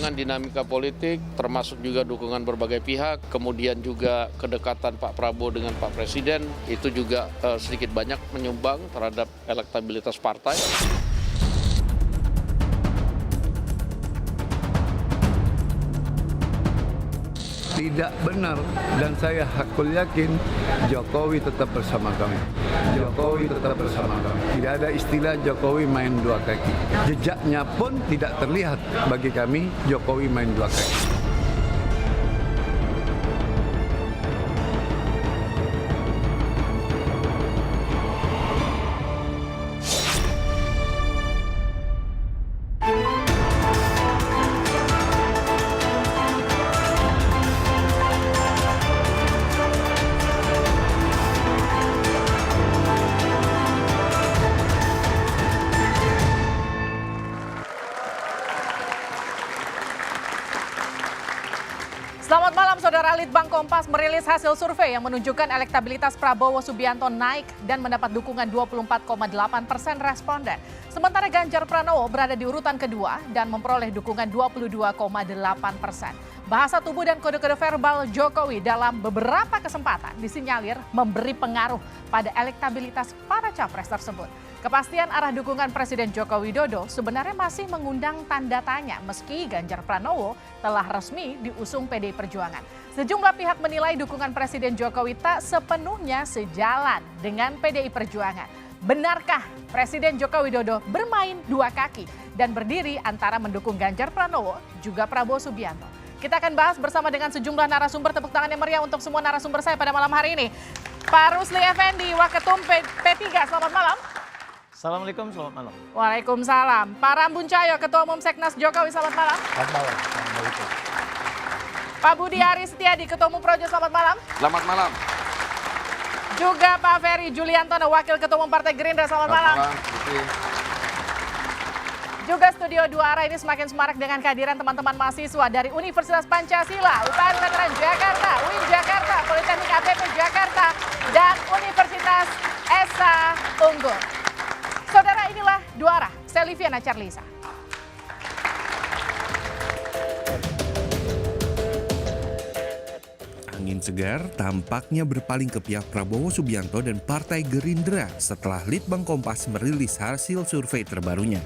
perkembangan dinamika politik, termasuk juga dukungan berbagai pihak, kemudian juga kedekatan Pak Prabowo dengan Pak Presiden, itu juga sedikit banyak menyumbang terhadap elektabilitas partai. Tidak benar, dan saya hakul yakin Jokowi tetap bersama kami. Jokowi tetap bersama kami. Tidak ada istilah Jokowi main dua kaki. Jejaknya pun tidak terlihat bagi kami Jokowi main dua kaki. Selamat malam, Saudara. Litbang Kompas merilis hasil survei yang menunjukkan elektabilitas Prabowo Subianto naik dan mendapat dukungan 24,8% responden. Sementara Ganjar Pranowo berada di urutan kedua dan memperoleh dukungan 22,8%. Bahasa tubuh dan kode-kode verbal Jokowi dalam beberapa kesempatan disinyalir memberi pengaruh pada elektabilitas para capres tersebut. Kepastian arah dukungan Presiden Joko Widodo sebenarnya masih mengundang tanda tanya meski Ganjar Pranowo telah resmi diusung PDI Perjuangan. Sejumlah pihak menilai dukungan Presiden Jokowi tak sepenuhnya sejalan dengan PDI Perjuangan. Benarkah Presiden Joko Widodo bermain dua kaki dan berdiri antara mendukung Ganjar Pranowo juga Prabowo Subianto? Kita akan bahas bersama dengan sejumlah narasumber. Tepuk tangan yang meriah untuk semua narasumber saya pada malam hari ini. Pak Rusli Effendi, Waketum P3, selamat malam. Assalamualaikum, selamat malam. Waalaikumsalam. Pak Rambun Cahyo, Ketua Umum Seknas Jokowi, selamat malam. Selamat malam. Assalamualaikum. Pak Budi Aris Setiadi, Ketua Umum Projo, selamat malam. Selamat malam. Juga Pak Ferry Juliantono, Wakil Ketua Umum Partai Gerindra, selamat malam. Juga Studio 2 Arah ini semakin semarak dengan kehadiran teman-teman mahasiswa dari Universitas Pancasila, UPN Veteran Jakarta, UIN Jakarta, Politeknik ATP Jakarta, dan Universitas Esa Unggul. Saudara, inilah Dua Arah, saya Liviana Charlisa. Angin segar tampaknya berpaling ke pihak Prabowo Subianto dan Partai Gerindra setelah Litbang Kompas merilis hasil survei terbarunya.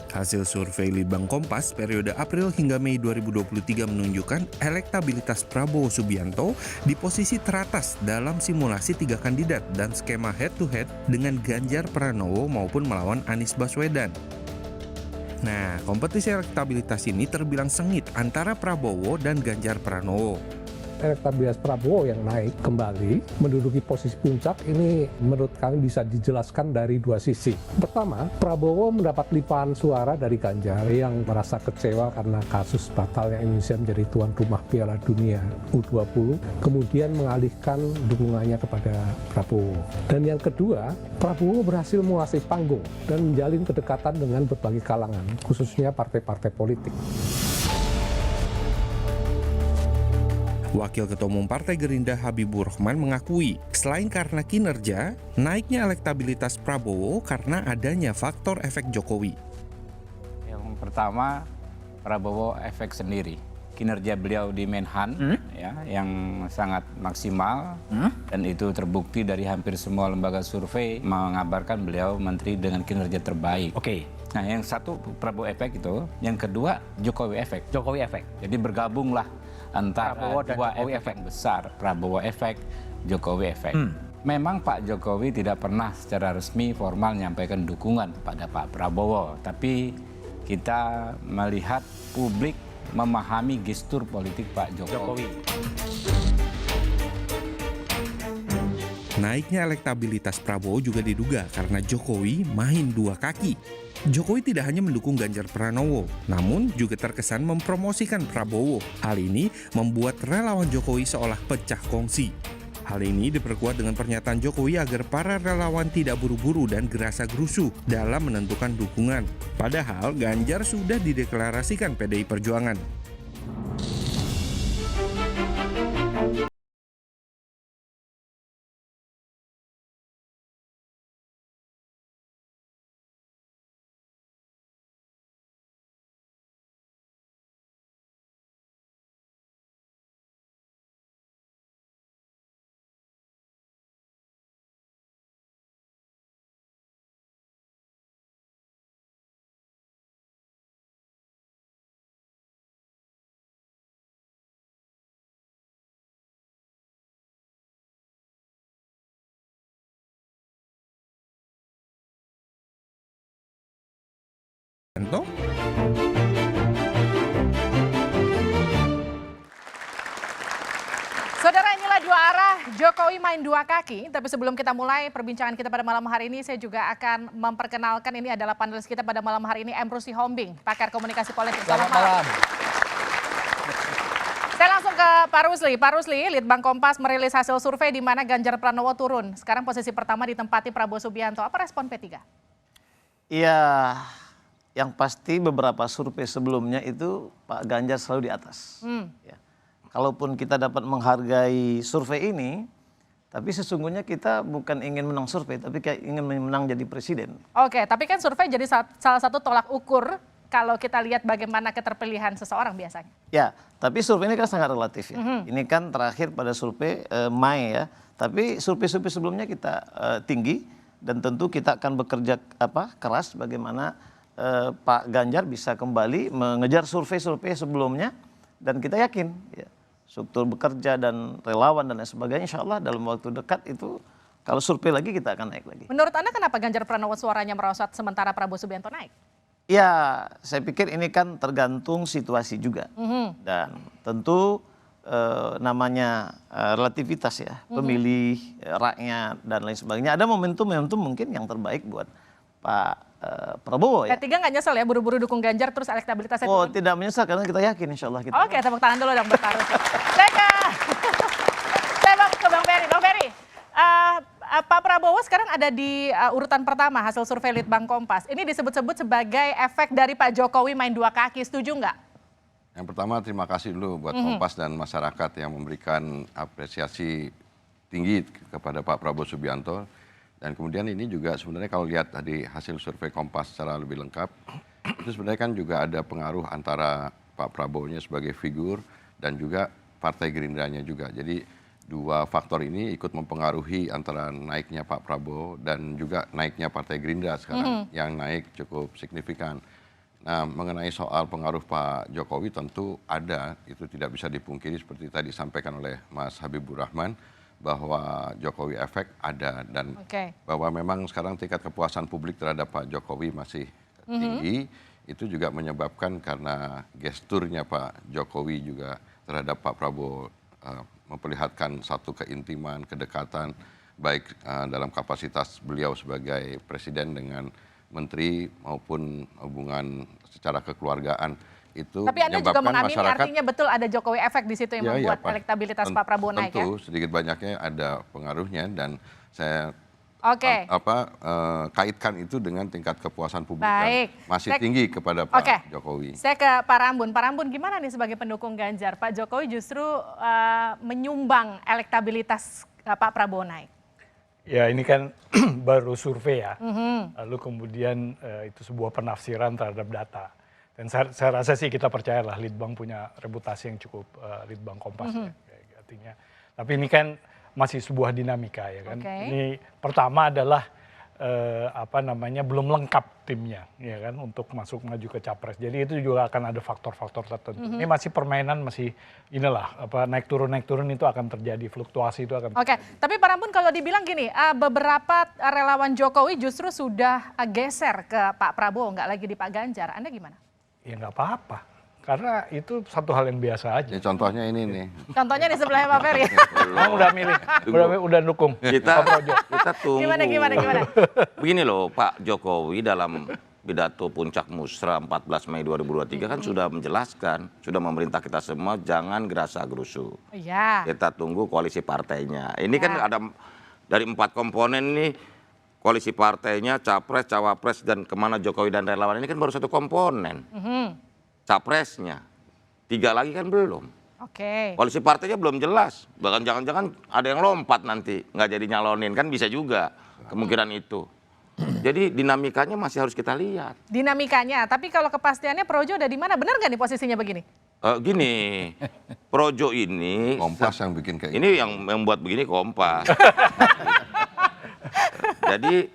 Hasil survei Litbang Kompas periode April hingga Mei 2023 menunjukkan elektabilitas Prabowo Subianto di posisi teratas dalam simulasi 3 kandidat dan skema head-to-head dengan Ganjar Pranowo maupun melawan Anies Baswedan. Nah, kompetisi elektabilitas ini terbilang sengit antara Prabowo dan Ganjar Pranowo. Elektabilitas Prabowo yang naik kembali menduduki posisi puncak ini menurut kami bisa dijelaskan dari dua sisi. Pertama, Prabowo mendapat limpahan suara dari Ganjar yang merasa kecewa karena kasus batalnya Indonesia menjadi tuan rumah Piala Dunia U20, kemudian mengalihkan dukungannya kepada Prabowo. Dan yang kedua, Prabowo berhasil menguasai panggung dan menjalin kedekatan dengan berbagai kalangan, khususnya partai-partai politik. Wakil Ketua Umum Partai Gerindra Habibur Rahman mengakui, selain karena kinerja, naiknya elektabilitas Prabowo karena adanya faktor efek Jokowi. Yang pertama, Prabowo efek sendiri. Kinerja beliau di Menhan ya, yang sangat maksimal dan itu terbukti dari hampir semua lembaga survei mengabarkan beliau menteri dengan kinerja terbaik. Oke. Nah, yang satu Prabowo efek itu, yang kedua Jokowi efek. Jokowi efek. Jadi bergabunglah antara Prabowo dan dua Jokowi efek besar, Prabowo efek, Jokowi efek. Memang Pak Jokowi tidak pernah secara resmi formal menyampaikan dukungan pada Pak Prabowo, tapi kita melihat publik memahami gestur politik Pak Jokowi. Naiknya elektabilitas Prabowo juga diduga karena Jokowi main dua kaki. Jokowi tidak hanya mendukung Ganjar Pranowo, namun juga terkesan mempromosikan Prabowo. Hal ini membuat relawan Jokowi seolah pecah kongsi. Hal ini diperkuat dengan pernyataan Jokowi agar para relawan tidak buru-buru dan gerasa-gerusu dalam menentukan dukungan. Padahal Ganjar sudah dideklarasikan PDI Perjuangan. Saudara, inilah dua arah, Jokowi main dua kaki. Tapi sebelum kita mulai perbincangan kita pada malam hari ini, saya juga akan memperkenalkan ini adalah panelis kita pada malam hari ini, Emru Sihombing, pakar komunikasi politik. Selamat malam. Saya langsung ke Pak Rusli. Pak Rusli, Litbang Kompas merilis hasil survei di mana Ganjar Pranowo turun. Sekarang posisi pertama ditempati Prabowo Subianto. Apa respon P3? Iya, yang pasti beberapa survei sebelumnya itu Pak Ganjar selalu di atas. Ya. Kalaupun kita dapat menghargai survei ini, tapi sesungguhnya kita bukan ingin menang survei, tapi kayak ingin menang jadi presiden. Oke, tapi kan survei jadi salah satu tolak ukur kalau kita lihat bagaimana keterpilihan seseorang biasanya. Ya, tapi survei ini kan sangat relatif ya. Ini kan terakhir pada survei Mei ya. Tapi survei-survei sebelumnya kita tinggi dan tentu kita akan bekerja keras bagaimana Pak Ganjar bisa kembali mengejar survei-survei sebelumnya, dan kita yakin ya, struktur bekerja dan relawan dan lain sebagainya, insya Allah dalam waktu dekat itu kalau survei lagi kita akan naik lagi. Menurut Anda kenapa Ganjar Pranowo suaranya merosot sementara Prabowo Subianto naik? Ya, saya pikir ini kan tergantung situasi juga. Dan tentu namanya relativitas ya, pemilih, rakyat dan lain sebagainya. Ada momentum-momentum mungkin yang terbaik buat Pak Prabowo ya. P3 nggak nyesel ya buru-buru dukung Ganjar terus elektabilitasnya Oh, turun? tidak menyesal karena kita yakin insya Allah kita. Oke, tepuk tangan dulu dong buat Pak Rusli. Saya ke Bang Ferry. Bang Ferry, Pak Prabowo sekarang ada di urutan pertama hasil survei Litbang Kompas. Ini disebut-sebut sebagai efek dari Pak Jokowi main dua kaki, setuju nggak? Yang pertama terima kasih dulu buat Kompas dan masyarakat yang memberikan apresiasi tinggi kepada Pak Prabowo Subianto. Dan kemudian ini juga sebenarnya kalau lihat tadi hasil survei Kompas secara lebih lengkap, itu sebenarnya kan juga ada pengaruh antara Pak Prabowo-nya sebagai figur dan juga Partai Gerindranya juga. Jadi dua faktor ini ikut mempengaruhi antara naiknya Pak Prabowo dan juga naiknya Partai Gerindra sekarang yang naik cukup signifikan. Nah, mengenai soal pengaruh Pak Jokowi tentu ada, itu tidak bisa dipungkiri seperti tadi disampaikan oleh Mas Habibur Rahman bahwa Jokowi efek ada dan bahwa memang sekarang tingkat kepuasan publik terhadap Pak Jokowi masih tinggi. Itu juga menyebabkan karena gesturnya Pak Jokowi juga terhadap Pak Prabowo memperlihatkan satu keintiman, kedekatan, baik dalam kapasitas beliau sebagai presiden dengan menteri maupun hubungan secara kekeluargaan itu. Tapi Anda juga mengamini artinya betul ada Jokowi efek di situ yang membuat elektabilitas Pak Prabowo naik ya? Tentu sedikit banyaknya ada pengaruhnya dan saya kaitkan itu dengan tingkat kepuasan publik yang masih tinggi kepada Pak Jokowi. Saya ke Pak Rambun. Pak Rambun gimana nih sebagai pendukung Ganjar? Pak Jokowi justru menyumbang elektabilitas Pak Prabowo naik. Ya ini kan baru survei ya, lalu kemudian itu sebuah penafsiran terhadap data. Dan saya rasa sih kita percayalah Litbang punya reputasi yang cukup, Litbang Kompas ya, artinya. Tapi ini kan masih sebuah dinamika ya kan. Ini pertama adalah belum lengkap timnya ya kan untuk masuk maju ke capres. Jadi itu juga akan ada faktor-faktor tertentu. Ini masih permainan, masih naik turun itu akan terjadi, fluktuasi itu akan terjadi. Tapi Pak Rambun kalau dibilang gini, beberapa relawan Jokowi justru sudah geser ke Pak Prabowo, nggak lagi di Pak Ganjar. Anda gimana? Ya nggak apa-apa. Karena itu satu hal yang biasa aja. Ya, contohnya ini nih. Contohnya di sebelahnya Pak Ferry. Udah milih, udah dukung. Kita tunggu. Gimana? Begini loh, Pak Jokowi dalam pidato puncak musra 14 Mei 2023 kan sudah menjelaskan, sudah memerintah kita semua jangan gerasa gerusu. Iya. Kita tunggu koalisi partainya. Ini kan ada dari 4 komponen nih, koalisi partainya, capres, cawapres, dan kemana Jokowi dan relawan ini kan baru 1 komponen. Capresnya, 3 lagi kan belum. Koalisi partainya belum jelas, bahkan jangan-jangan ada yang lompat nanti nggak jadi nyalonin, kan bisa juga kemungkinan itu. Jadi dinamikanya masih harus kita lihat. Dinamikanya, tapi kalau kepastiannya Projo udah di mana? Benar nggak nih posisinya begini? Gini, Projo ini Kompas yang bikin kayak ini yang membuat begini Kompas. Jadi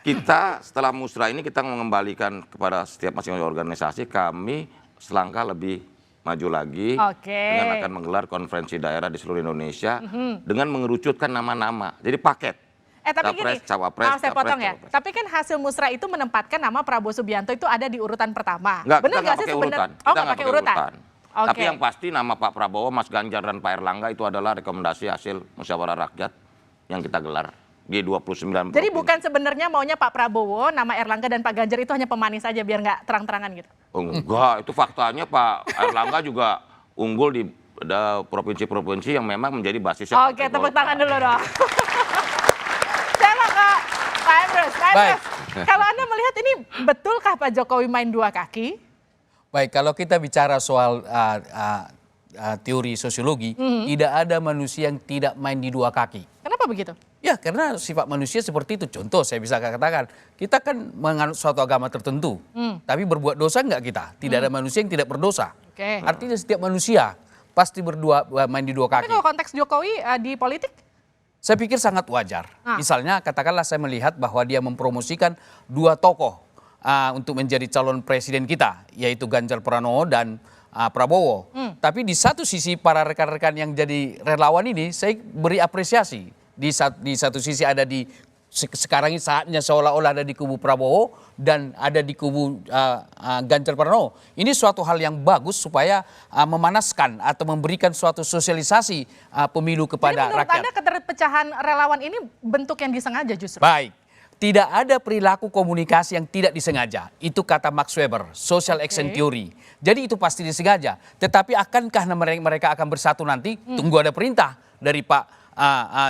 kita setelah musrah ini kita mengembalikan kepada setiap masing-masing organisasi, kami selangkah lebih maju lagi dengan akan menggelar konferensi daerah di seluruh Indonesia dengan mengerucutkan nama-nama. Jadi paket. Tapi gini, cawapres, maaf saya capres, potong ya. cawapres. Tapi kan hasil musrah itu menempatkan nama Prabowo Subianto itu ada di urutan pertama. Enggak, Benar kita nggak nggak sih pakai sebenarnya? urutan. Oh, Kita nggak pakai urutan. Oke. Tapi yang pasti nama Pak Prabowo, Mas Ganjar, dan Pak Erlangga itu adalah rekomendasi hasil musyawarah rakyat yang kita gelar di 29 Jadi provinsi. bukan sebenarnya maunya Pak Prabowo, nama Erlangga dan Pak Ganjar itu hanya pemanis saja biar nggak terang-terangan gitu. Enggak, itu faktanya Pak Erlangga juga unggul di provinsi-provinsi yang memang menjadi basisnya. Oke, tepuk tangan dulu dong. Saya mau ke Pak Emrus. Pak Emrus, kalau Anda melihat ini betulkah Pak Jokowi main dua kaki? Baik, kalau kita bicara soal teori sosiologi, tidak ada manusia yang tidak main di dua kaki. Kenapa begitu? Ya, karena sifat manusia seperti itu. Contoh, saya bisa katakan, kita kan menganut suatu agama tertentu, tapi berbuat dosa enggak kita? Tidak ada manusia yang tidak berdosa. Oke. Artinya setiap manusia pasti main di dua Tapi kaki. kalau konteks Jokowi di politik? Saya pikir sangat wajar. Misalnya, katakanlah saya melihat bahwa dia mempromosikan dua tokoh untuk menjadi calon presiden kita, yaitu Ganjar Pranowo dan Prabowo. Tapi di satu sisi para rekan-rekan yang jadi relawan ini, saya beri apresiasi. Di satu sisi ada sekarang ini saatnya seolah-olah ada di kubu Prabowo dan ada di kubu Ganjar Pranowo. Ini suatu hal yang bagus supaya memanaskan atau memberikan suatu sosialisasi pemilu kepada Jadi menurut rakyat. Anda keterpecahan relawan ini bentuk yang disengaja justru? Baik. Tidak ada perilaku komunikasi yang tidak disengaja. Itu kata Max Weber, social action theory. Jadi itu pasti disengaja. Tetapi akankah mereka akan bersatu nanti? Tunggu ada perintah dari Pak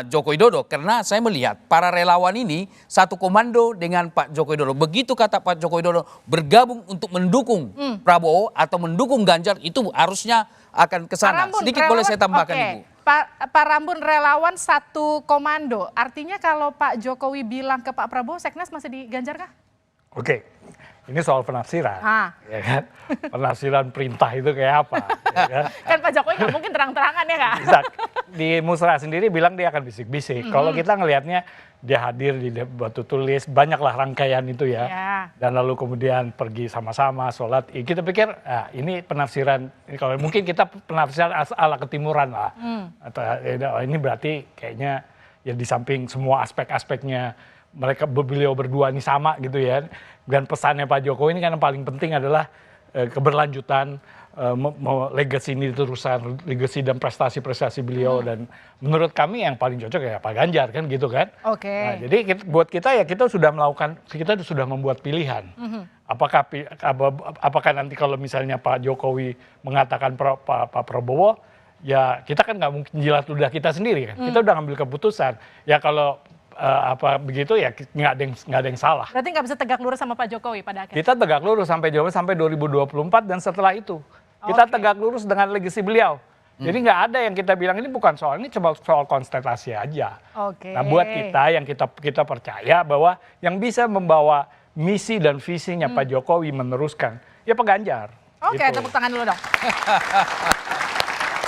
Joko Widodo. Karena saya melihat para relawan ini satu komando dengan Pak Joko Widodo. Begitu kata Pak Joko Widodo bergabung untuk mendukung Prabowo atau mendukung Ganjar, itu harusnya akan ke sana. Sedikit boleh saya tambahkan, Ibu. Pak Rambun, relawan satu komando. Artinya kalau Pak Jokowi bilang ke Pak Prabowo, Seknas masih di Ganjar kah? Oke, ini soal penafsiran. Ya kan? Penafsiran perintah itu kayak apa? Ya kan? Kan Pak Jokowi nggak mungkin terang-terangan ya Kak? Bisa. Di musrah sendiri bilang dia akan bisik-bisik. Kalau kita ngelihatnya dia hadir di batu tulis, banyaklah rangkaian itu ya. Dan lalu kemudian pergi sama-sama sholat. Kita pikir ini penafsiran, kalau mungkin kita penafsiran ala ketimuran lah. Atau ini berarti kayaknya ya di samping semua aspek-aspeknya beliau berdua ini sama gitu ya. Dan pesannya Pak Jokowi ini kan yang paling penting adalah keberlanjutan, legacy ini diteruskan, legacy dan prestasi-prestasi beliau. Dan menurut kami yang paling cocok ya Pak Ganjar kan gitu kan. Oke. Nah, jadi buat kita ya kita sudah membuat pilihan. Apakah nanti kalau misalnya Pak Jokowi mengatakan Pak Prabowo, ya kita kan nggak mungkin jilat ludah kita sendiri kan. Kita udah ngambil keputusan. Ya kalau begitu ya nggak ada yang salah. Berarti nggak bisa tegak lurus sama Pak Jokowi pada akhirnya? Kita tegak lurus sampai 2024 dan setelah itu. Kita tegak lurus dengan legasi beliau. Jadi nggak ada yang kita bilang ini bukan soal ini, cuma soal konstelasi aja. Nah buat kita yang kita percaya bahwa yang bisa membawa misi dan visinya Pak Jokowi meneruskan, ya Pak Ganjar. Oke, gitu. tepuk tangan dulu dong.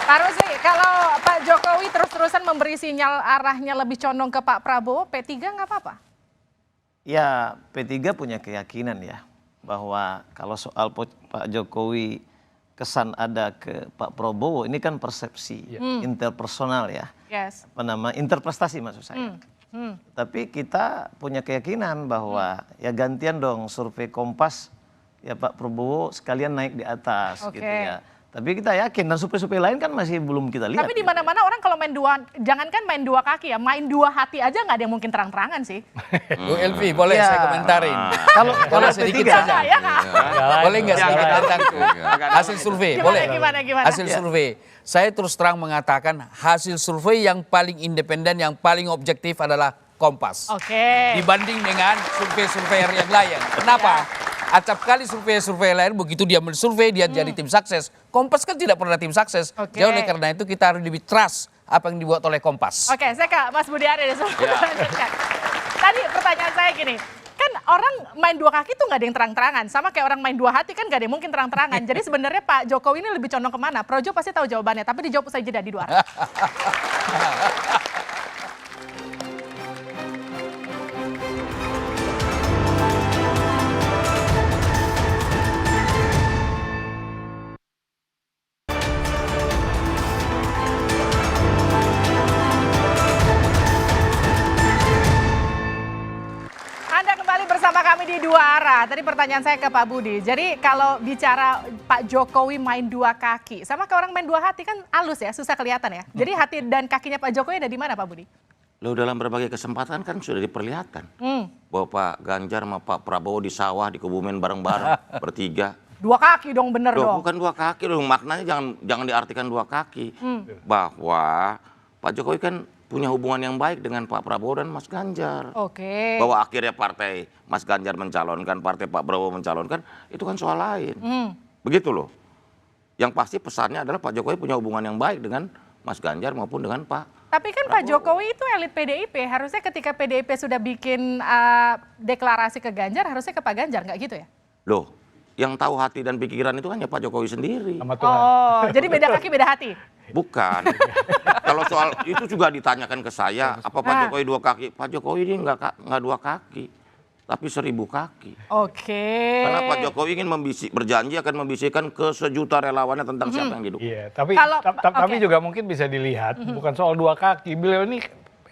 Pak Rusli, kalau Pak Jokowi terus-terusan memberi sinyal arahnya lebih condong ke Pak Prabowo, P3 nggak apa-apa? Ya, P3 punya keyakinan ya, bahwa kalau soal Pak Jokowi kesan ada ke Pak Prabowo, ini kan persepsi interpersonal ya. Yes. Interprestasi maksud saya. Tapi kita punya keyakinan bahwa ya gantian dong survei Kompas, ya Pak Prabowo sekalian naik di atas gitu ya. Tapi kita yakin dan survei-survei lain kan masih belum kita lihat. Tapi di mana-mana orang kalau main dua, jangankan main dua kaki ya, main dua hati aja nggak ada yang mungkin terang-terangan sih. Bu Elvi, boleh saya komentarin? Kalau sedikit saja. Ya, Kak? Boleh nggak sedikit tentang hasil survei? Boleh. Gimana? Hasil survei. Saya terus terang mengatakan hasil survei yang paling independen, yang paling objektif adalah Kompas. Dibanding dengan survei-survei yang lain. Kenapa? Acap kali survei-survei lain begitu dia mensurvei dia jadi tim sukses. Kompas kan tidak pernah tim sukses. Jadi oleh karena itu kita harus lebih trust apa yang dibuat oleh Kompas. Oke, saya ke Mas Budi Ari lanjutkan. Tadi pertanyaan saya gini, kan orang main dua kaki tuh nggak ada yang terang-terangan, sama kayak orang main dua hati kan nggak ada yang mungkin terang-terangan. Jadi sebenarnya Pak Jokowi ini lebih condong kemana? Projo pasti tahu jawabannya, tapi dijawab usai jeda di luar. ini dua arah. Tadi pertanyaan saya ke Pak Budi. Jadi kalau bicara Pak Jokowi main dua kaki, sama kayak orang main dua hati kan halus ya, susah kelihatan ya. Jadi hati dan kakinya Pak Jokowi ada di mana Pak Budi? Lo dalam berbagai kesempatan kan sudah diperlihatkan bahwa Pak Ganjar sama Pak Prabowo di sawah di Kebumen bareng-bareng bertiga. Dua kaki dong, bener dong. Bukan dua kaki loh, maknanya jangan diartikan dua kaki. Bahwa Pak Jokowi kan punya hubungan yang baik dengan Pak Prabowo dan Mas Ganjar. Oke. Bahwa akhirnya partai Mas Ganjar mencalonkan, partai Pak Prabowo mencalonkan, itu kan soal lain. Begitu loh. Yang pasti pesannya adalah Pak Jokowi punya hubungan yang baik dengan Mas Ganjar maupun dengan Pak. Tapi kan Pak Jokowi itu elit PDIP, harusnya ketika PDIP sudah bikin deklarasi ke Ganjar, harusnya ke Pak Ganjar, nggak gitu ya? Loh, yang tahu hati dan pikiran itu hanya Pak Jokowi sendiri. Oh, jadi beda kaki beda hati? Bukan. Kalau soal itu juga ditanyakan ke saya, apa Pak Jokowi dua kaki? Pak Jokowi ini nggak dua kaki, tapi 1000 kaki. Oke. Karena Pak Jokowi ingin berjanji akan membisikkan ke sejuta relawannya tentang siapa yang didukung. Iya, tapi juga mungkin bisa dilihat bukan soal dua kaki. Beliau ini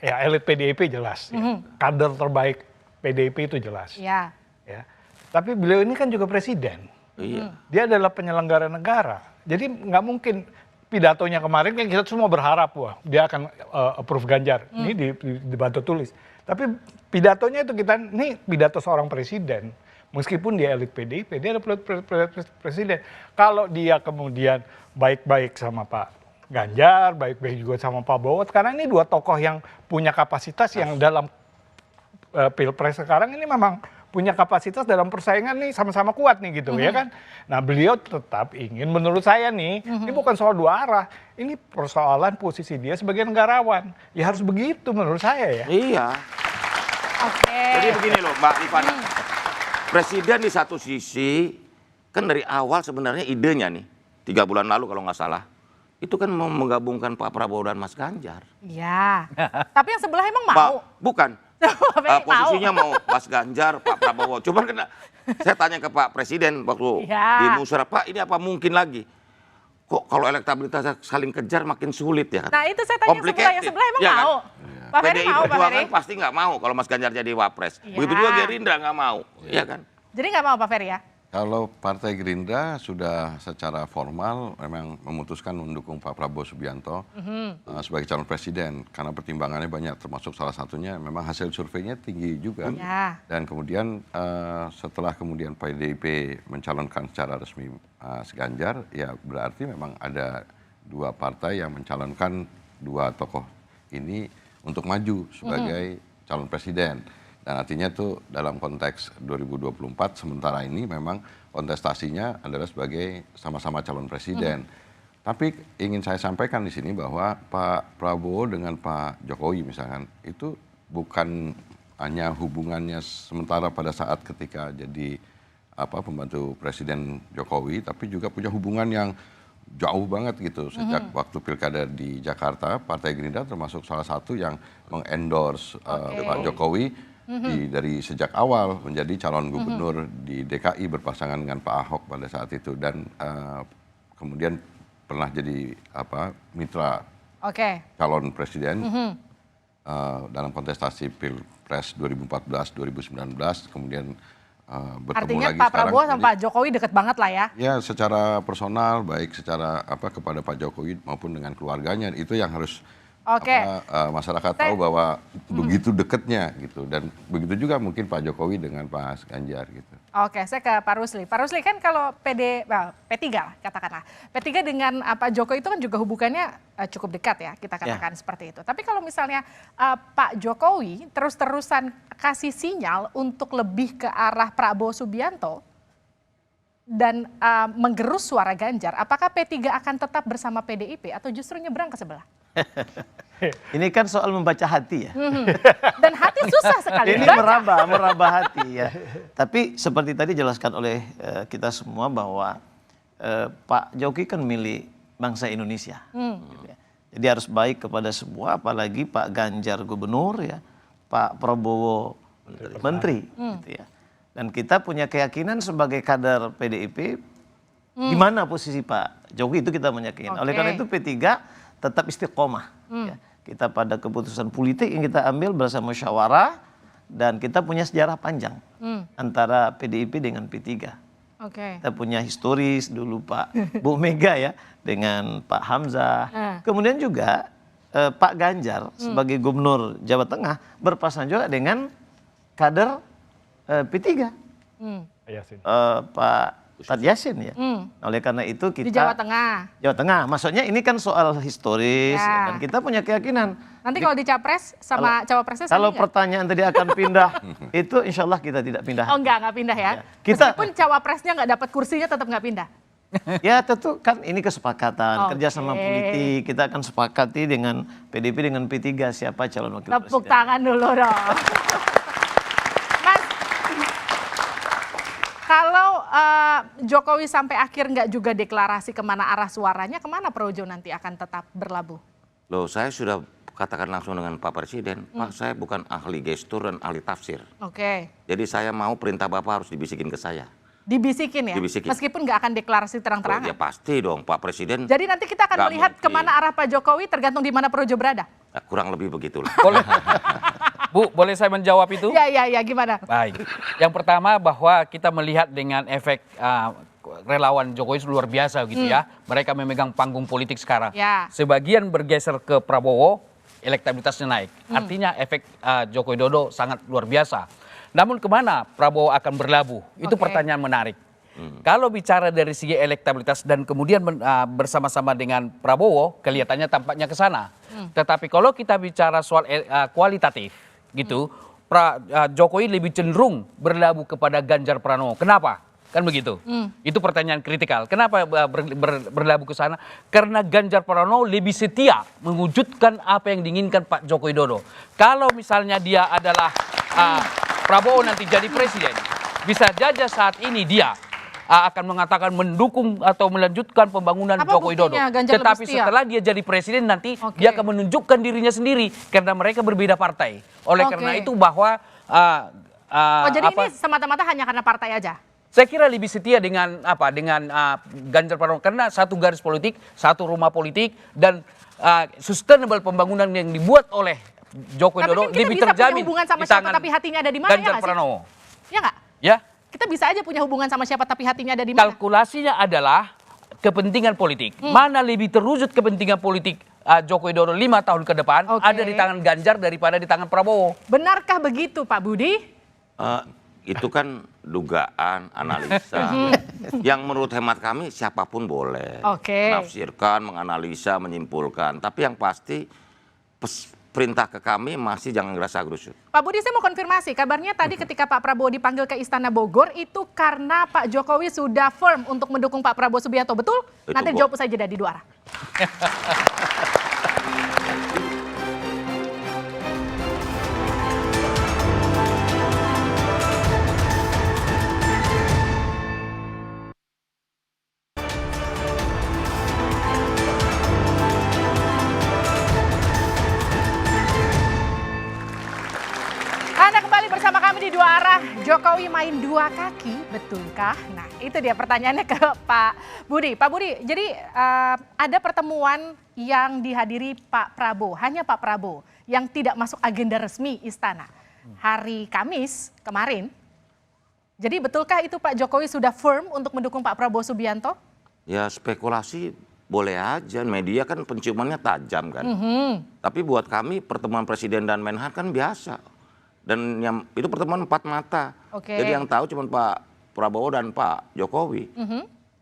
ya elit PDIP jelas, ya. Kader terbaik PDIP itu jelas. Iya. Ya. Tapi beliau ini kan juga presiden. Iya. Dia adalah penyelenggara negara. Jadi nggak mungkin pidatonya kemarin kan kita semua berharap wah dia akan approve Ganjar. Ini dibantu tulis. Tapi pidatonya itu ini pidato seorang presiden. Meskipun dia elit PDIP, dia adalah presiden. Kalau dia kemudian baik-baik sama Pak Ganjar, baik-baik juga sama Pak Prabowo, karena ini dua tokoh yang punya kapasitas yang dalam Pilpres sekarang ini memang punya kapasitas dalam persaingan nih sama-sama kuat nih gitu ya kan. Nah beliau tetap ingin menurut saya nih, ini bukan soal dua arah, ini persoalan posisi dia sebagai negarawan. Ya harus begitu menurut saya ya. Iya. Oke. Jadi begini loh Mbak Rifana, presiden di satu sisi kan dari awal sebenarnya idenya nih, 3 bulan lalu kalau nggak salah, itu kan mau menggabungkan Pak Prabowo dan Mas Ganjar. Iya. Tapi yang sebelah emang mau? Bukan. Posisinya mau Mas Ganjar, Pak Prabowo. Cuman kan saya tanya ke Pak Presiden waktu di musyawarah, Pak ini apa mungkin lagi? Kok kalau elektabilitasnya saling kejar makin sulit ya? Nah itu saya tanya yang sebelah emang ya, mau? Kan? Pak Ferry PDI mau, Pak Perjuangan Ferry? pasti nggak mau kalau Mas Ganjar jadi wapres. Begitu juga Gerindra nggak mau, ya kan? Jadi nggak mau Pak Ferry ya? Kalau Partai Gerindra sudah secara formal memang memutuskan mendukung Pak Prabowo Subianto sebagai calon presiden karena pertimbangannya banyak, termasuk salah satunya memang hasil surveinya tinggi juga. Dan kemudian setelah kemudian PDIP mencalonkan secara resmi Mas Ganjar, ya berarti memang ada 2 partai yang mencalonkan 2 tokoh ini untuk maju sebagai calon presiden. Dan artinya tuh dalam konteks 2024 sementara ini memang kontestasinya adalah sebagai sama-sama calon presiden. Tapi ingin saya sampaikan di sini bahwa Pak Prabowo dengan Pak Jokowi misalkan itu bukan hanya hubungannya sementara pada saat ketika jadi pembantu Presiden Jokowi, tapi juga punya hubungan yang jauh banget gitu. Sejak waktu pilkada di Jakarta, Partai Gerindra termasuk salah satu yang mengendorse Pak Jokowi dari sejak awal menjadi calon gubernur di DKI berpasangan dengan Pak Ahok pada saat itu, dan kemudian pernah jadi mitra calon presiden dalam kontestasi Pilpres 2014-2019, kemudian bertemu artinya lagi Pak sekarang. Prabowo sama Pak Jokowi deket banget lah ya? Ya secara personal, baik secara kepada Pak Jokowi maupun dengan keluarganya, itu yang harus masyarakat tahu bahwa begitu dekatnya gitu, dan begitu juga mungkin Pak Jokowi dengan Pak Ganjar gitu. Oke, saya ke Pak Rusli. Pak Rusli kan kalau P3 katakanlah, P3 dengan Pak Jokowi itu kan juga hubungannya cukup dekat ya, kita katakan seperti itu. Tapi kalau misalnya Pak Jokowi terus-terusan kasih sinyal untuk lebih ke arah Prabowo Subianto dan menggerus suara Ganjar, apakah P3 akan tetap bersama PDIP atau justru nyebrang ke sebelah? Ini kan soal membaca hati ya. Dan hati susah sekali. Ini meraba hati ya. Tapi seperti tadi jelaskan oleh kita semua bahwa Pak Jokowi kan milik bangsa Indonesia. Gitu ya. Jadi harus baik kepada semua, apalagi Pak Ganjar gubernur ya, Pak Prabowo menteri. Gitu ya. Dan kita punya keyakinan sebagai kader PDIP, di mana posisi Pak Jokowi itu kita meyakinkan. Oleh karena itu P3 tetap istiqomah. Ya. Kita pada keputusan politik yang kita ambil bersama musyawarah, dan kita punya sejarah panjang antara PDIP dengan P3. Oke. Kita punya historis dulu Pak Bu Mega ya dengan Pak Hamzah. Kemudian juga Pak Ganjar sebagai gubernur Jawa Tengah berpasangan juga dengan kader P3. Pak Tad Yassin ya. Oleh karena itu kita Di Jawa Tengah. Jawa Tengah. Maksudnya ini kan soal historis Ya. dan kita punya keyakinan. Nanti kalau di Capres sama Cawapresnya sama Kalau nggak? pertanyaan tadi akan pindah, itu insya Allah kita tidak pindah. Oh nggak pindah ya? Kita- Meskipun Cawapresnya nggak dapat kursinya tetap nggak pindah. Ya tentu kan ini kesepakatan, Oke. kerjasama politik. Kita akan sepakati dengan PDIP dengan P3 siapa calon wakil Tepuk presiden. tangan dulu dong. Mas, kalau Jokowi sampai akhir nggak juga deklarasi kemana arah suaranya, kemana Projo nanti akan tetap berlabuh? Loh, saya sudah katakan langsung dengan Pak Presiden, Pak saya bukan ahli gestur dan ahli tafsir. Oke. Jadi saya mau perintah Bapak harus dibisikin ke saya. Dibisikin ya? Dibisikin. Meskipun nggak akan deklarasi Oh, terang-terangan. ya pasti dong Pak Presiden. Jadi nanti kita akan Nggak melihat mungkin. kemana arah Pak Jokowi tergantung di mana Projo berada. Kurang lebih begitulah. Boleh, Bu, boleh saya menjawab itu? Ya, gimana? Baik. Yang pertama bahwa kita melihat dengan efek relawan Jokowi luar biasa gitu ya. Mereka memegang panggung politik sekarang. Ya. Sebagian bergeser ke Prabowo, elektabilitasnya naik. Artinya efek Joko Widodo sangat luar biasa. Namun kemana Prabowo akan berlabuh? Itu Oke. pertanyaan menarik. Kalau bicara dari segi elektabilitas dan kemudian bersama-sama dengan Prabowo, kelihatannya tampaknya ke sana. Tetapi kalau kita bicara soal kualitatif gitu, Jokowi lebih cenderung berlabuh kepada Ganjar Pranowo. Kenapa? Kan begitu. Itu pertanyaan kritikal. Kenapa berlabuh ke sana? Karena Ganjar Pranowo lebih setia mewujudkan apa yang diinginkan Pak Joko Widodo. Kalau misalnya dia adalah Prabowo nanti jadi presiden, bisa saja saat ini dia akan mengatakan mendukung atau melanjutkan pembangunan Apa Joko Widodo. buktinya Ganjar Tetapi lebih setia? setelah dia jadi presiden nanti Oke. dia akan menunjukkan dirinya sendiri karena mereka berbeda partai. Oleh Oke. karena itu bahwa Oh, jadi ini semata-mata hanya karena partai aja? saya kira lebih setia dengan Ganjar Pranowo karena satu garis politik, satu rumah politik dan sustainable pembangunan yang dibuat oleh Joko Tapi Widodo kan kita lebih bisa punya terjamin hubungan sama di siapa tangan tapi hatinya ada di mana, ya Ganjar nggak sih? Pranowo. Ya nggak? Ya, Kita bisa aja punya hubungan sama siapa tapi hatinya ada di mana? kalkulasinya adalah kepentingan politik. Mana lebih terwujud kepentingan politik Joko Widodo 5 tahun ke depan Oke. ada di tangan Ganjar daripada di tangan Prabowo. Benarkah begitu Pak Budi? Itu kan dugaan, analisa. Yang menurut hemat kami siapapun boleh. Oke. Menafsirkan, menganalisa, menyimpulkan. Tapi yang pasti perintah ke kami masih jangan gerasa gerusuk. Pak Budi, saya mau konfirmasi. Kabarnya tadi ketika Pak Prabowo dipanggil ke Istana Bogor itu karena Pak Jokowi sudah firm untuk mendukung Pak Prabowo Subianto, betul? Itu Nanti jawab saja dari dua arah. Anda kembali bersama kami di Dua Arah. Jokowi main dua kaki, betulkah? Nah, itu dia pertanyaannya ke Pak Budi. Pak Budi, jadi ada pertemuan yang dihadiri Pak Prabowo, hanya Pak Prabowo, yang tidak masuk agenda resmi Istana. Hari Kamis kemarin. Jadi betulkah itu Pak Jokowi sudah firm untuk mendukung Pak Prabowo Subianto? Ya spekulasi boleh aja, media kan penciumannya tajam kan. Tapi buat kami pertemuan Presiden dan Menhan kan biasa. Dan yang itu pertemuan empat mata. Oke. Jadi yang tahu cuma Pak Prabowo dan Pak Jokowi.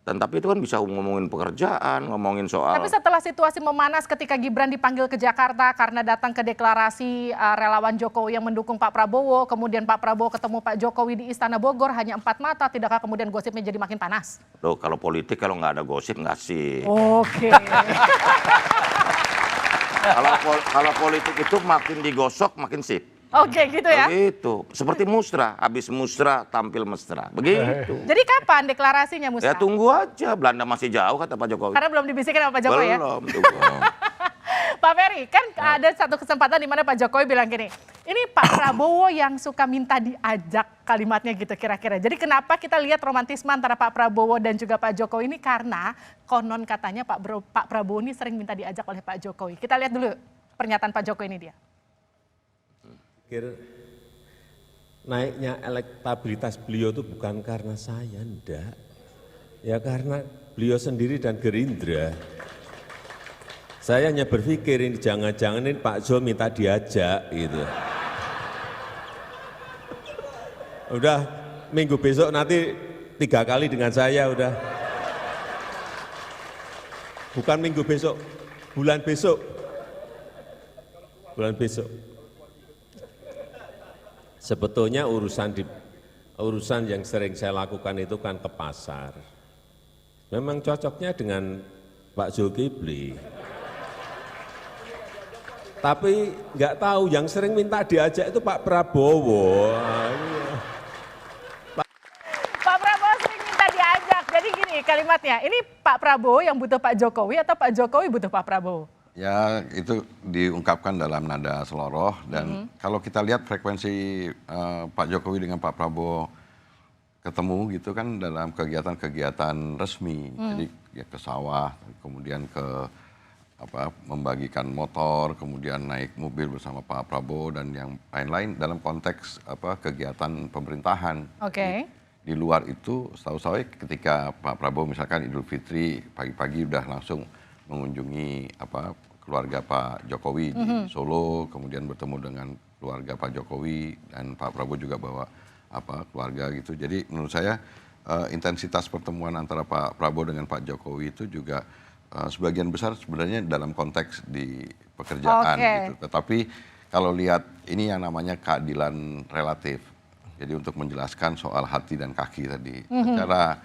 Dan tapi itu kan bisa ngomongin pekerjaan, ngomongin soal. Tapi setelah situasi memanas ketika Gibran dipanggil ke Jakarta karena datang ke deklarasi relawan Jokowi yang mendukung Pak Prabowo, kemudian Pak Prabowo ketemu Pak Jokowi di Istana Bogor hanya empat mata, tidakkah kemudian gosipnya jadi makin panas? Loh, kalau politik kalau nggak ada gosip nggak sih. Oke. Kalau politik itu makin digosok makin sip. Oke, gitu ya. Begitu. Seperti musrah, habis musrah tampil mesra. Begitu. Jadi kapan deklarasinya, Musa? Ya tunggu aja, Belanda masih jauh kata Pak Jokowi. Karena belum dibisikin sama Pak Jokowi ya? Belum, tunggu. Pak Ferry, kan ada satu kesempatan di mana Pak Jokowi bilang gini, ini Pak Prabowo yang suka minta diajak, kalimatnya gitu kira-kira. Jadi kenapa kita lihat romantisme antara Pak Prabowo dan juga Pak Jokowi ini karena konon katanya Pak Prabowo ini sering minta diajak oleh Pak Jokowi. Kita lihat dulu pernyataan Pak Jokowi ini dia. naiknya elektabilitas beliau itu bukan karena saya, enggak. Ya karena beliau sendiri dan Gerindra. Saya hanya berpikir ini jangan-jangan ini Pak Zul minta diajak gitu. Udah minggu besok nanti 3 kali dengan saya udah. Bukan minggu besok, bulan besok. Bulan besok. Sebetulnya urusan yang sering saya lakukan itu kan ke pasar. Memang cocoknya dengan Pak Zulkifli. Tapi nggak tahu yang sering minta diajak itu Pak Prabowo. Pak Prabowo sering minta diajak. Jadi gini kalimatnya, ini Pak Prabowo yang butuh Pak Jokowi atau Pak Jokowi butuh Pak Prabowo? Ya itu diungkapkan dalam nada seloroh dan kalau kita lihat frekuensi Pak Jokowi dengan Pak Prabowo ketemu gitu kan dalam kegiatan-kegiatan resmi. Jadi ya ke sawah, kemudian ke membagikan motor, kemudian naik mobil bersama Pak Prabowo dan yang lain-lain dalam konteks kegiatan pemerintahan. Oke. Di luar itu setahu saya ketika Pak Prabowo misalkan Idul Fitri pagi-pagi udah langsung mengunjungi keluarga Pak Jokowi di Solo, kemudian bertemu dengan keluarga Pak Jokowi dan Pak Prabowo juga bawa keluarga gitu. Jadi menurut saya intensitas pertemuan antara Pak Prabowo dengan Pak Jokowi itu juga sebagian besar sebenarnya dalam konteks di pekerjaan gitu. Tetapi kalau lihat ini yang namanya keadilan relatif. Jadi untuk menjelaskan soal hati dan kaki tadi secara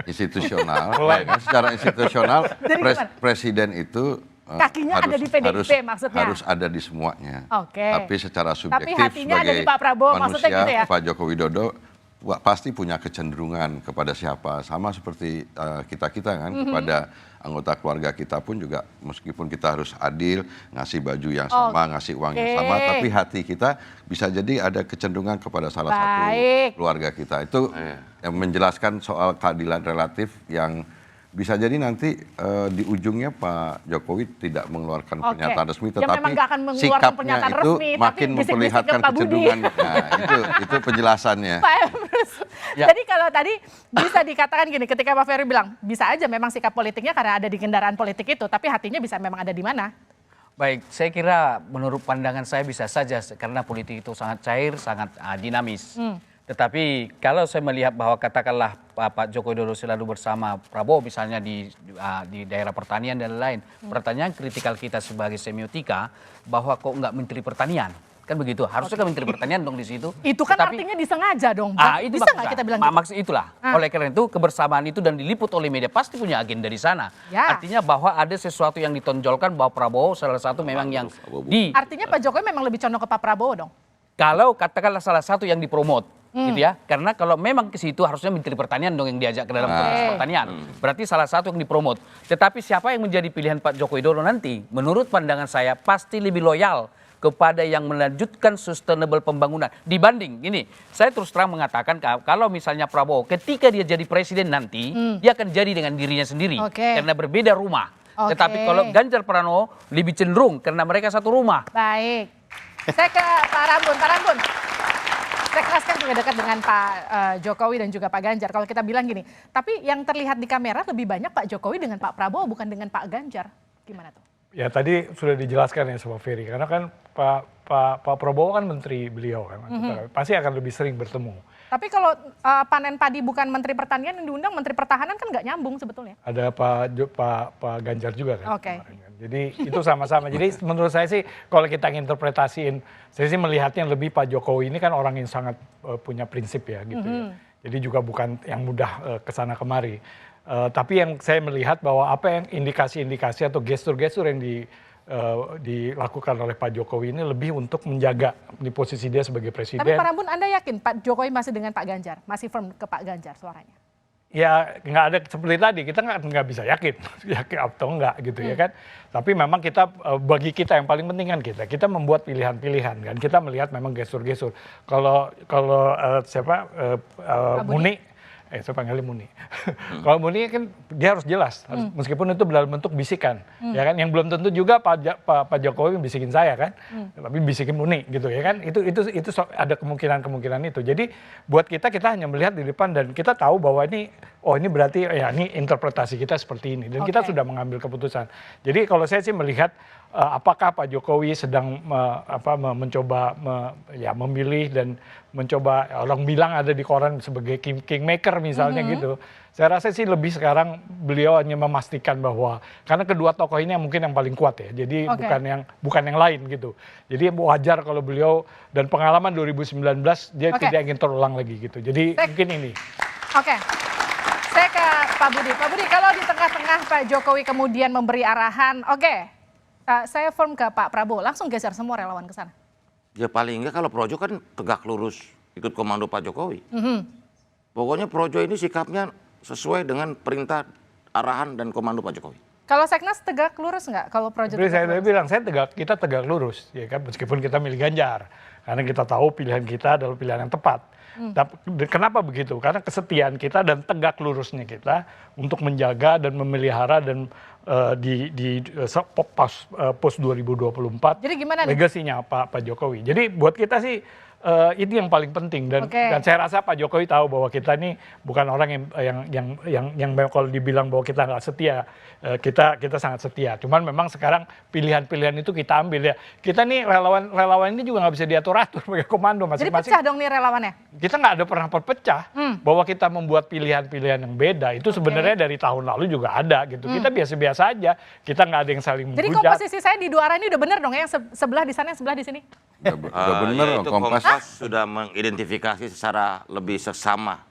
institusional, secara institusional presiden itu kakinya ada di PDIP maksudnya harus ada di semuanya. Tapi secara subjektif hatinya ada di sebagai Pak Prabowo, maksudnya manusia gitu ya? Pak Joko Widodo pasti punya kecenderungan kepada siapa, sama seperti kita kan kepada anggota keluarga kita pun juga meskipun kita harus adil, ngasih baju yang sama, ngasih uang yang sama, tapi hati kita bisa jadi ada kecenderungan kepada salah satu keluarga kita. Itu yang menjelaskan soal keadilan relatif yang bisa jadi nanti di ujungnya Pak Jokowi tidak mengeluarkan pernyataan resmi, tetapi sikapnya itu makin memperlihatkan kecenderungan. Nah, itu penjelasannya. Pak Emrus, jadi kalau tadi bisa dikatakan gini, ketika Pak Ferry bilang bisa aja memang sikap politiknya karena ada di kendaraan politik itu, tapi hatinya bisa memang ada di mana? Baik, saya kira menurut pandangan saya bisa saja karena politik itu sangat cair, sangat dinamis. Tetapi kalau saya melihat bahwa katakanlah Pak Joko Widodo selalu bersama Prabowo misalnya di daerah pertanian dan lain-lain. Pertanyaan kritikal kita sebagai semiotika bahwa kok enggak Menteri Pertanian? Kan begitu, harusnya kan Menteri Pertanian dong di situ. Itu kan artinya disengaja dong. Itu bisa nggak kita bilang gitu? Maksud itulah. Oleh karena itu kebersamaan itu dan diliput oleh media pasti punya agenda di sana. Artinya bahwa ada sesuatu yang ditonjolkan bahwa Prabowo salah satu memang yang Artinya Pak Jokowi memang lebih condong ke Pak Prabowo dong? Kalau katakanlah salah satu yang dipromot. Gitu ya, karena kalau memang ke situ harusnya Menteri Pertanian dong yang diajak ke dalam konteks pertanian. Berarti salah satu yang dipromot. Tetapi siapa yang menjadi pilihan Pak Joko Widodo nanti? Menurut pandangan saya pasti lebih loyal kepada yang melanjutkan sustainable pembangunan. Dibanding ini, saya terus terang mengatakan kalau misalnya Prabowo ketika dia jadi presiden nanti, dia akan jadi dengan dirinya sendiri. Karena berbeda rumah. Tetapi kalau Ganjar Pranowo lebih cenderung karena mereka satu rumah. Baik, saya ke Pak Rambun. Pak Rambun. Reklas kan juga dekat dengan Pak Jokowi dan juga Pak Ganjar. Kalau kita bilang gini, tapi yang terlihat di kamera lebih banyak Pak Jokowi dengan Pak Prabowo bukan dengan Pak Ganjar. Gimana tuh? Ya tadi sudah dijelaskan ya sama Ferry, karena kan Pak Prabowo kan menteri beliau kan, pasti akan lebih sering bertemu. Tapi kalau panen padi bukan Menteri Pertanian yang diundang, Menteri Pertahanan kan nggak nyambung sebetulnya. Ada Pak Ganjar juga kan. Jadi itu sama-sama. Jadi menurut saya sih kalau kita interpretasiin, saya sih melihatnya lebih Pak Jokowi ini kan orang yang sangat punya prinsip ya gitu ya. Jadi juga bukan yang mudah kesana kemari. Tapi yang saya melihat bahwa apa yang indikasi-indikasi atau gestur-gestur yang dilakukan oleh Pak Jokowi ini lebih untuk menjaga di posisi dia sebagai presiden. Tapi Pak Rambun, Anda yakin Pak Jokowi masih dengan Pak Ganjar? Masih firm ke Pak Ganjar suaranya? Ya nggak ada seperti tadi, kita nggak bisa yakin atau enggak gitu ya kan. Tapi memang kita, bagi kita yang paling penting kan kita membuat pilihan-pilihan kan. Kita melihat memang gestur-gestur. Kalau Muni saya panggilnya Muni. Kalau Muni kan dia harus jelas, meskipun itu dalam bentuk bisikan, ya kan? Yang belum tentu juga Pak Jokowi bisikin saya kan, tapi bisikin Muni gitu ya kan? Itu ada kemungkinan itu. Jadi buat kita hanya melihat di depan dan kita tahu bahwa ini berarti ya ini interpretasi kita seperti ini dan kita sudah mengambil keputusan. Jadi kalau saya sih melihat apakah Pak Jokowi sedang mencoba memilih dan mencoba, orang bilang ada di koran sebagai kingmaker misalnya gitu. Saya rasa sih lebih sekarang beliau hanya memastikan bahwa karena kedua tokoh ini mungkin yang paling kuat ya. Jadi bukan yang lain gitu. Jadi wajar kalau beliau dan pengalaman 2019 dia tidak ingin terulang lagi gitu. Jadi mungkin ini. Oke. Saya ke Pak Budi. Pak Budi, kalau di tengah-tengah Pak Jokowi kemudian memberi arahan, saya form ke Pak Prabowo, langsung geser semua relawan ke sana. Ya paling enggak kalau Projo kan tegak lurus ikut komando Pak Jokowi. Pokoknya Projo ini sikapnya sesuai dengan perintah, arahan dan komando Pak Jokowi. Kalau Seknas tegak lurus nggak? Kalau Projo saya bilang kita tegak lurus, ya kan, meskipun kita milih Ganjar, karena kita tahu pilihan kita adalah pilihan yang tepat. Kenapa begitu? Karena kesetiaan kita dan tegak lurusnya kita untuk menjaga dan memelihara dan di pos 2024 jadi gimana legasinya Pak Jokowi. Jadi buat kita sih itu yang paling penting dan saya rasa Pak Jokowi tahu bahwa kita ini bukan orang yang kalau dibilang bahwa kita nggak setia, kita sangat setia. Cuman memang sekarang pilihan-pilihan itu kita ambil ya. Kita nih relawan ini juga nggak bisa diatur-atur pakai komando masing-masing. Jadi pecah dong nih relawannya? Kita nggak ada pernah perpecah bahwa kita membuat pilihan-pilihan yang beda. Itu sebenarnya dari tahun lalu juga ada gitu. Kita biasa-biasa aja. Kita nggak ada yang saling menghujat. Jadi komposisi saya di dua arah ini udah bener dong ya? Yang sebelah di sana, yang sebelah di sini? Udah bener itu Kompas sudah mengidentifikasi secara lebih seksama.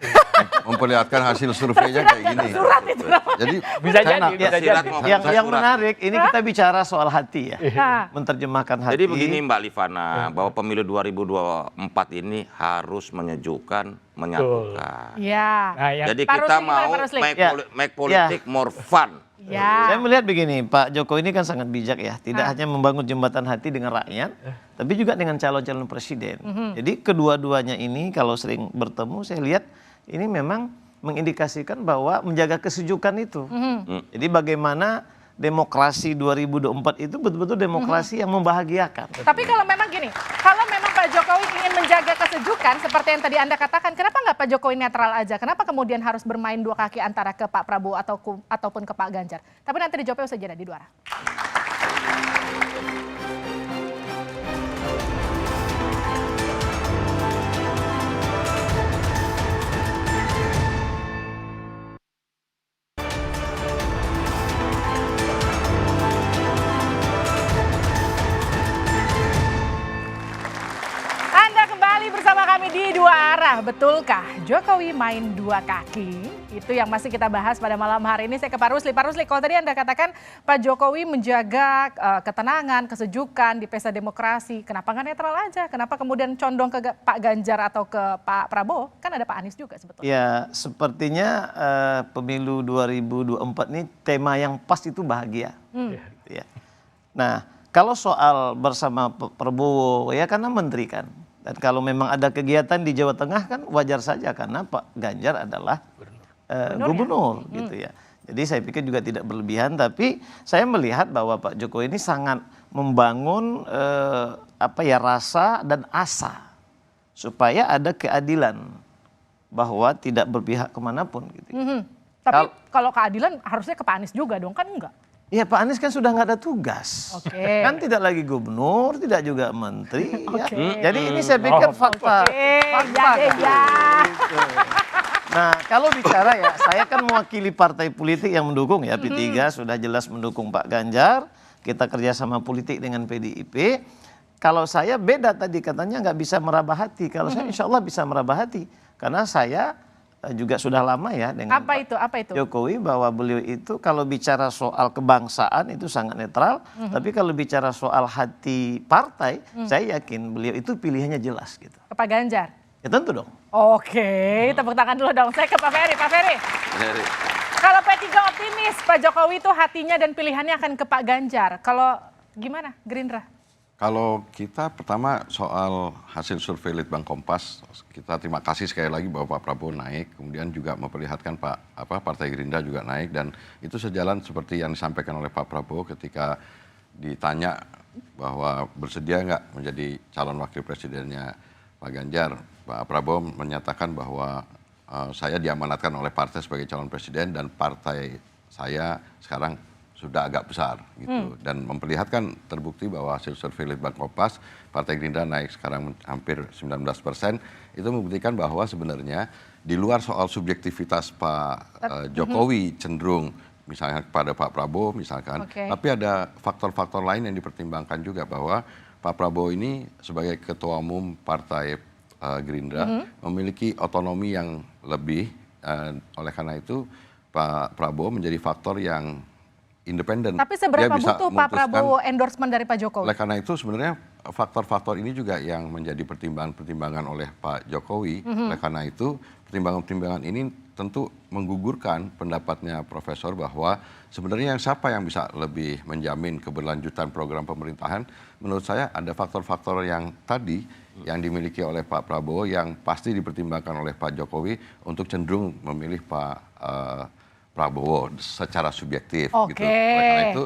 Memperlihatkan hasil surveinya kayak gini. Jadi bisa jadi. Yang menarik ini kita bicara soal hati ya. Menerjemahkan hati. Jadi begini Mbak Livana, bahwa pemilu 2024 ini harus menyejukkan, menyatukan. Jadi kita mau make politik more fun. Saya melihat begini, Pak Jokowi ini kan sangat bijak ya, tidak hanya membangun jembatan hati dengan rakyat, tapi juga dengan calon-calon presiden. Jadi kedua-duanya ini kalau sering bertemu, saya lihat ini memang mengindikasikan bahwa menjaga kesejukan itu. Jadi bagaimana demokrasi 2024 itu betul-betul demokrasi yang membahagiakan. Tapi kalau memang gini, kalau memang Pak Jokowi ingin menjaga kesejukan seperti yang tadi Anda katakan, kenapa nggak Pak Jokowi netral aja? Kenapa kemudian harus bermain dua kaki antara ke Pak Prabowo ataupun ke Pak Ganjar? Tapi nanti dijawabnya usai jeda di dua arah. Bersama kami di dua arah, betulkah Jokowi main dua kaki? Itu yang masih kita bahas pada malam hari ini. Saya ke Pak Rusli. Pak Rusli, kalau tadi Anda katakan Pak Jokowi menjaga ketenangan, kesejukan di pesta demokrasi, kenapa nggak netral aja? Kenapa kemudian condong ke Pak Ganjar atau ke Pak Prabowo? Kan ada Pak Anies juga sebetulnya. Ya, sepertinya pemilu 2024 ini tema yang pas itu bahagia. Ya. Nah, kalau soal bersama Prabowo, ya karena menteri kan. Dan kalau memang ada kegiatan di Jawa Tengah kan wajar saja karena Pak Ganjar adalah gubernur gitu ya. Jadi saya pikir juga tidak berlebihan, tapi saya melihat bahwa Pak Jokowi ini sangat membangun rasa dan asa supaya ada keadilan bahwa tidak berpihak kemanapun gitu. Tapi kalau keadilan harusnya ke Pak Anies juga dong, kan enggak? Iya, Pak Anies kan sudah nggak ada tugas, kan tidak lagi gubernur, tidak juga menteri. Ya. Jadi ini saya pikir fakta. Nah, kalau bicara ya, saya kan mewakili partai politik yang mendukung ya, P3 sudah jelas mendukung Pak Ganjar. Kita kerjasama politik dengan PDIP. Kalau saya beda tadi katanya nggak bisa meraba hati. Kalau saya insya Allah bisa meraba hati, karena saya juga sudah lama ya dengan apa itu? Jokowi, bahwa beliau itu kalau bicara soal kebangsaan itu sangat netral, tapi kalau bicara soal hati partai, saya yakin beliau itu pilihannya jelas gitu. Ke Pak Ganjar? Ya tentu dong. Oke, tepuk tangan dulu dong. Saya ke Pak Ferry. Pak Ferry. Kalau P3 optimis Pak Jokowi itu hatinya dan pilihannya akan ke Pak Ganjar. Kalau gimana Gerindra? Kalau kita pertama soal hasil survei Litbang Kompas, kita terima kasih sekali lagi bahwa Pak Prabowo naik, kemudian juga memperlihatkan Partai Gerindra juga naik, dan itu sejalan seperti yang disampaikan oleh Pak Prabowo ketika ditanya bahwa bersedia nggak menjadi calon wakil presidennya Pak Ganjar. Pak Prabowo menyatakan bahwa saya diamanatkan oleh partai sebagai calon presiden dan partai saya sekarang sudah agak besar gitu, dan memperlihatkan terbukti bahwa hasil survei Litbang Kompas Partai Gerindra naik sekarang hampir 19%, itu membuktikan bahwa sebenarnya di luar soal subjektivitas Pak Jokowi cenderung misalnya kepada Pak Prabowo misalkan, tapi ada faktor-faktor lain yang dipertimbangkan juga, bahwa Pak Prabowo ini sebagai ketua umum Partai Gerindra memiliki otonomi yang lebih, oleh karena itu Pak Prabowo menjadi faktor yang independen. Tapi seberapa butuh Pak Prabowo endorsement dari Pak Jokowi? Oleh karena itu sebenarnya faktor-faktor ini juga yang menjadi pertimbangan-pertimbangan oleh Pak Jokowi. Oleh karena itu pertimbangan-pertimbangan ini tentu menggugurkan pendapatnya Profesor bahwa sebenarnya siapa yang bisa lebih menjamin keberlanjutan program pemerintahan. Menurut saya ada faktor-faktor yang tadi yang dimiliki oleh Pak Prabowo yang pasti dipertimbangkan oleh Pak Jokowi untuk cenderung memilih Pak Prabowo secara subjektif gitu. Oleh karena itu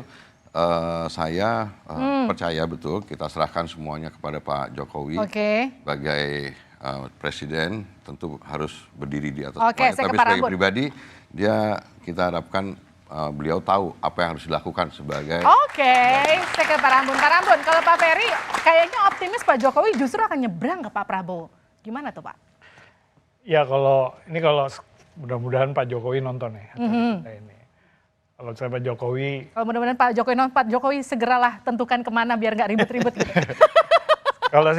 saya percaya betul kita serahkan semuanya kepada Pak Jokowi sebagai presiden, tentu harus berdiri di atas semuanya. Tapi sebagai pribadi kita harapkan beliau tahu apa yang harus dilakukan sebagai. Saya ke Pak Rambun. Pak Rambun, kalau Pak Ferry kayaknya optimis Pak Jokowi justru akan nyebrang ke Pak Prabowo. Gimana tuh Pak? Ya kalau mudah-mudahan Pak Jokowi nonton ya kita ini. Kalau saya Pak Jokowi. Kalau mudah-mudahan Pak Jokowi nonton, Pak Jokowi segeralah tentukan kemana biar nggak ribet-ribet gitu. Kalau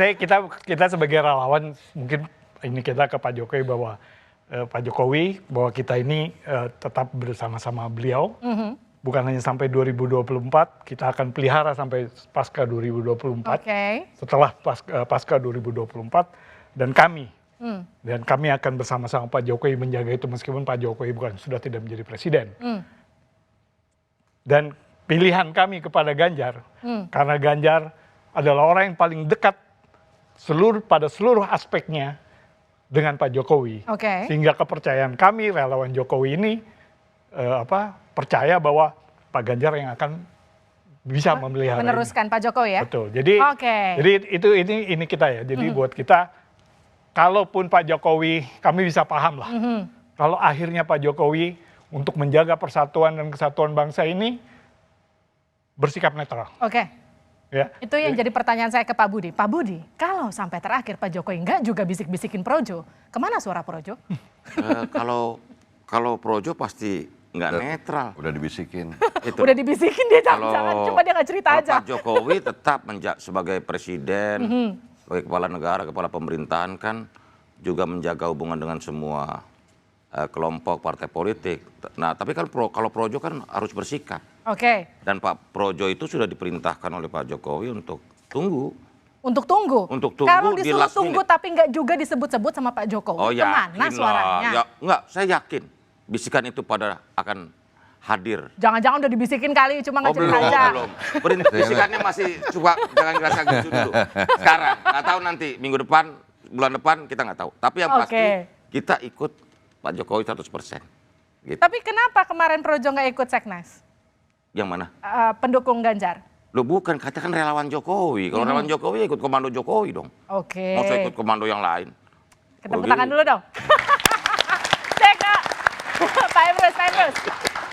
kita sebagai relawan mungkin ini kita ke Pak Jokowi bahwa Pak Jokowi bahwa kita ini tetap bersama-sama beliau. Bukan hanya sampai 2024, kita akan pelihara sampai pasca 2024. Setelah pasca 2024 dan kami. Dan kami akan bersama-sama Pak Jokowi menjaga itu meskipun Pak Jokowi sudah tidak menjadi presiden. Dan pilihan kami kepada Ganjar, karena Ganjar adalah orang yang paling dekat pada seluruh aspeknya dengan Pak Jokowi. Sehingga kepercayaan kami relawan Jokowi ini percaya bahwa Pak Ganjar yang akan bisa memelihara meneruskan Pak Jokowi ya. Betul. Jadi ini kita ya. Jadi buat kita, kalaupun Pak Jokowi, kami bisa paham lah. Kalau akhirnya Pak Jokowi untuk menjaga persatuan dan kesatuan bangsa ini bersikap netral. Ya. Itu yang jadi pertanyaan saya ke Pak Budi. Pak Budi, kalau sampai terakhir Pak Jokowi enggak juga bisik-bisikin Projo, kemana suara Projo? Kalau Projo pasti nggak netral. Udah dibisikin. Udah dibisikin dia, jangan cuma dia nggak cerita aja. Pak Jokowi tetap sebagai presiden, sebagai kepala negara, kepala pemerintahan kan juga menjaga hubungan dengan semua kelompok partai politik. Nah, tapi kan kalau Projo kan harus bersikap. Dan Pak Projo itu sudah diperintahkan oleh Pak Jokowi untuk tunggu. Untuk tunggu? Kalau disuruh tunggu tapi nggak juga disebut-sebut sama Pak Jokowi, kemana suaranya? Ya, enggak, saya yakin bisikan itu akan hadir. Jangan-jangan udah dibisikin kali, cuma nggak cerita aja. Belum. Bisikannya masih coba jangan ngerasa gitu dulu. Sekarang, nggak tahu nanti minggu depan, bulan depan kita nggak tahu. Tapi yang pasti kita ikut Pak Jokowi 100%. Gitu. Tapi kenapa kemarin Projo nggak ikut Seknas? Yang mana? Pendukung Ganjar. Loh bukan, katakan relawan Jokowi. Kalau relawan Jokowi ya ikut komando Jokowi dong. Mau saya ikut komando yang lain. Tepuk tangan dulu dong. Pak Emrus.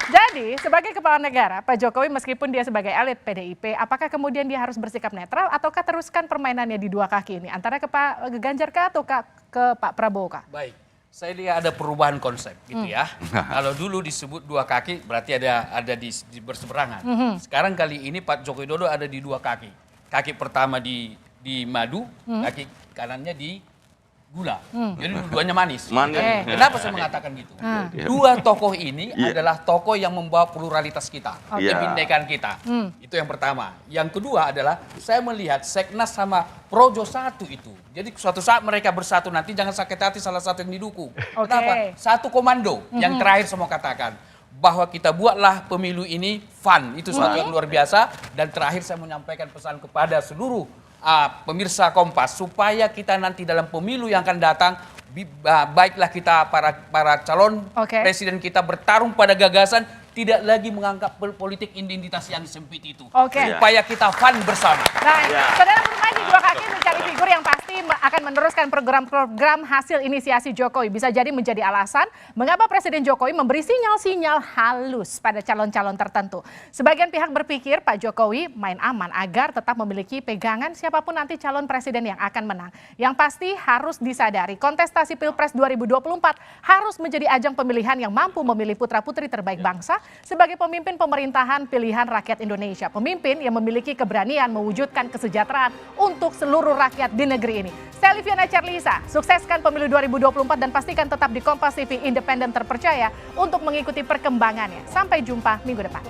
Jadi sebagai kepala negara, Pak Jokowi meskipun dia sebagai elit PDIP, apakah kemudian dia harus bersikap netral ataukah teruskan permainannya di dua kaki ini? Antara ke Pak Ganjar kah atau ke Pak Prabowo kah? Baik, saya lihat ada perubahan konsep gitu ya. Kalau dulu disebut dua kaki berarti ada di berseberangan. Sekarang kali ini Pak Joko Widodo ada di dua kaki. Kaki pertama di madu, kaki kanannya di gula. Jadi dua-duanya manis. Kenapa saya mengatakan gitu? Dua tokoh ini adalah tokoh yang membawa pluralitas kita, kebinekaan kita. Itu yang pertama. Yang kedua adalah saya melihat Seknas sama Projo satu itu. Jadi suatu saat mereka bersatu nanti jangan sakit hati salah satu yang didukung. Kenapa? Satu komando. Yang terakhir saya mau katakan bahwa kita buatlah pemilu ini fun. Itu suatu yang luar biasa. Dan terakhir saya menyampaikan pesan kepada seluruh pemirsa Kompas, supaya kita nanti dalam pemilu yang akan datang, baiklah kita para calon presiden kita bertarung pada gagasan, tidak lagi menganggap politik identitas yang sempit itu. Supaya kita fun bersama. Nah, saudara Permadi, dua kaki mencari figur yang pasti akan meneruskan program-program hasil inisiasi Jokowi. Bisa jadi menjadi alasan mengapa Presiden Jokowi memberi sinyal-sinyal halus pada calon-calon tertentu. Sebagian pihak berpikir Pak Jokowi main aman agar tetap memiliki pegangan siapapun nanti calon presiden yang akan menang. Yang pasti harus disadari, kontestasi Pilpres 2024 harus menjadi ajang pemilihan yang mampu memilih putra-putri terbaik bangsa sebagai pemimpin pemerintahan pilihan rakyat Indonesia. Pemimpin yang memiliki keberanian mewujudkan kesejahteraan untuk seluruh rakyat di negeri ini. Saya Liviana Charlisa, sukseskan pemilu 2024 dan pastikan tetap di Kompas TV independen terpercaya untuk mengikuti perkembangannya. Sampai jumpa minggu depan.